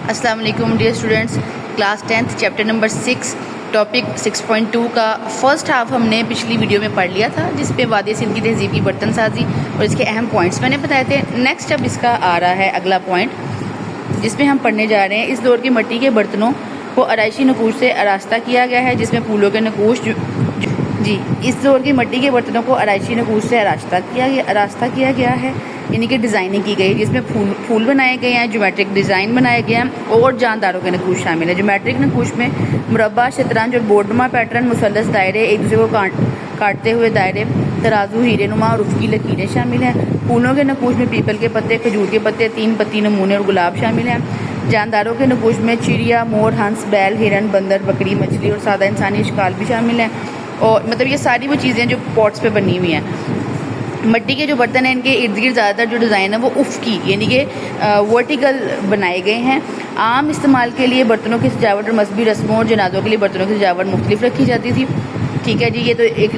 السلام علیکم dear students, class 10 chapter number 6 topic 6.2 کا فرسٹ ہاف ہم نے پچھلی ویڈیو میں پڑھ لیا تھا، جس پہ وادی سندھ کی تہذیب کی برتن سازی اور اس کے اہم پوائنٹس میں نے بتائے تھے۔ نیکسٹ اب اس کا آ رہا ہے اگلا پوائنٹ، جس میں ہم پڑھنے جا رہے ہیں اس دور کے مٹی کے برتنوں کو آرائشی نقوش سے آراستہ کیا گیا ہے، جس میں پھولوں کے نقوش اس دور کے مٹی کے برتنوں کو آرائشی نقوش سے آراستہ کیا گیا ہے، یعنی کہ ڈیزائننگ کی گئی، جس میں پھول بنائے گئے ہیں، جیومیٹرک ڈیزائن بنائے گئے ہیں اور جانداروں کے نقوش شامل ہیں۔ جیومیٹرک نقوش میں مربع، شطرنج اور بورڈ نما پیٹرن، مثلث، دائرے، ایک دوسرے کو کاٹتے ہوئے دائرے، ترازو، ہیرے نما اور افقی لکیریں شامل ہیں۔ پھولوں کے نقوش میں پیپل کے پتے، کھجور کے پتے، 3 پتی نمونے اور گلاب شامل ہیں۔ جانداروں کے نقوش میں چڑیا، مور، ہنس، بیل، ہرن، بندر، بکری، مچھلی اور سادہ انسانی اشکال بھی شامل ہیں۔ اور مطلب یہ ساری وہ چیزیں جو پاٹس پہ بنی ہوئی ہیں۔ مٹی کے جو برتن ہیں ان کے ارد گرد زیادہ تر جو ڈیزائن ہے وہ افقی یعنی کہ ورٹیکل بنائے گئے ہیں۔ عام استعمال کے لیے برتنوں کی سجاوٹ اور مذہبی رسموں اور جنازوں کے لیے برتنوں کی سجاوٹ مختلف رکھی جاتی تھی۔ ٹھیک ہے جی، یہ تو ایک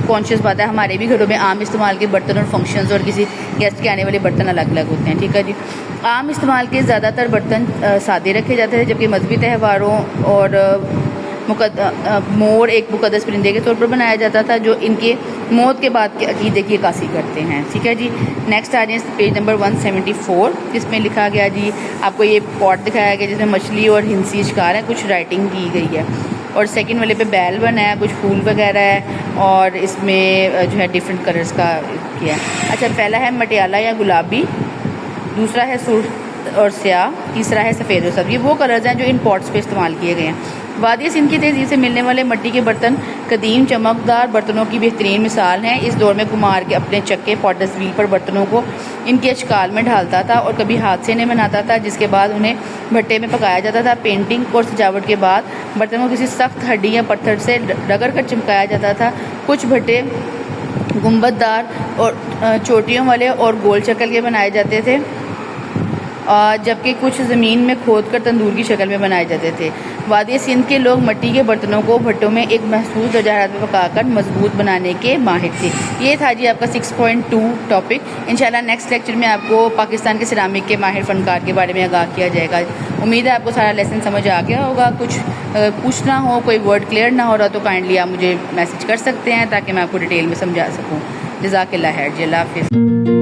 کانشیس بات ہے، ہمارے بھی گھروں میں عام استعمال کے برتن اور فنکشنز اور کسی گیسٹ کے آنے والے برتن الگ الگ ہوتے ہیں۔ ٹھیک ہے جی، عام استعمال کے زیادہ تر برتن سادے رکھے جاتے تھے، جبکہ مذہبی تہواروں اور مور ایک مقدس پرندے کے طور پر بنایا جاتا تھا، جو ان کے موت کے بعد کے عقیدے کی عکاسی کرتے ہیں۔ ٹھیک ہے جی، نیکسٹ آ جائیں پیج نمبر 174، جس میں لکھا گیا جی آپ کو یہ پاٹ دکھایا گیا جس میں مچھلی اور ہنسی اشکال ہے، کچھ رائٹنگ کی گئی ہے، اور سیکنڈ والے پہ بیل بنا ہے، کچھ پھول وغیرہ ہے، اور اس میں جو ہے ڈفرینٹ کلرز کا کیا ہے۔ اچھا، پہلا ہے مٹیالہ یا گلابی، دوسرا ہے سرخ اور سیاہ، تیسرا ہے سفید اور سبز۔ یہ وہ کلرز ہیں جو ان پاٹس پہ استعمال کیے گئے ہیں۔ وادی سندھ کی تہذیب سے ملنے والے مٹی کے برتن قدیم چمکدار برتنوں کی بہترین مثال ہیں۔ اس دور میں کمہار کے اپنے چکے پاٹس ویل پر برتنوں کو ان کے اشکال میں ڈھالتا تھا اور کبھی ہاتھ سے انہیں بناتا تھا، جس کے بعد انہیں بھٹے میں پکایا جاتا تھا۔ پینٹنگ اور سجاوٹ کے بعد برتنوں کو کسی سخت ہڈی یا پتھر سے رگڑ کر چمکایا جاتا تھا۔ کچھ بھٹے گنبد دار اور چوٹیوں والے اور گول شکل کے بنائے جاتے تھے، جبکہ کچھ زمین میں کھود کر تندور کی شکل میں بنائے جاتے تھے۔ وادی سندھ کے لوگ مٹی کے برتنوں کو بھٹوں میں ایک محفوظ درجہ حرارت میں پکا کر مضبوط بنانے کے ماہر تھے۔ یہ تھا جی آپ کا 6.2 ٹاپک۔ انشاءاللہ نیکسٹ لیکچر میں آپ کو پاکستان کے سیرامک کے ماہر فنکار کے بارے میں آگاہ کیا جائے گا۔ امید ہے آپ کو سارا لیسن سمجھ آ گیا ہوگا۔ کچھ پوچھنا ہو، کوئی ورڈ کلیئر نہ ہو رہا تو کائنڈلی آپ مجھے میسج کر سکتے ہیں تاکہ میں آپ کو ڈیٹیل میں سمجھا سکوں۔ جزاک اللہ خیر جی، اللہ حافظ۔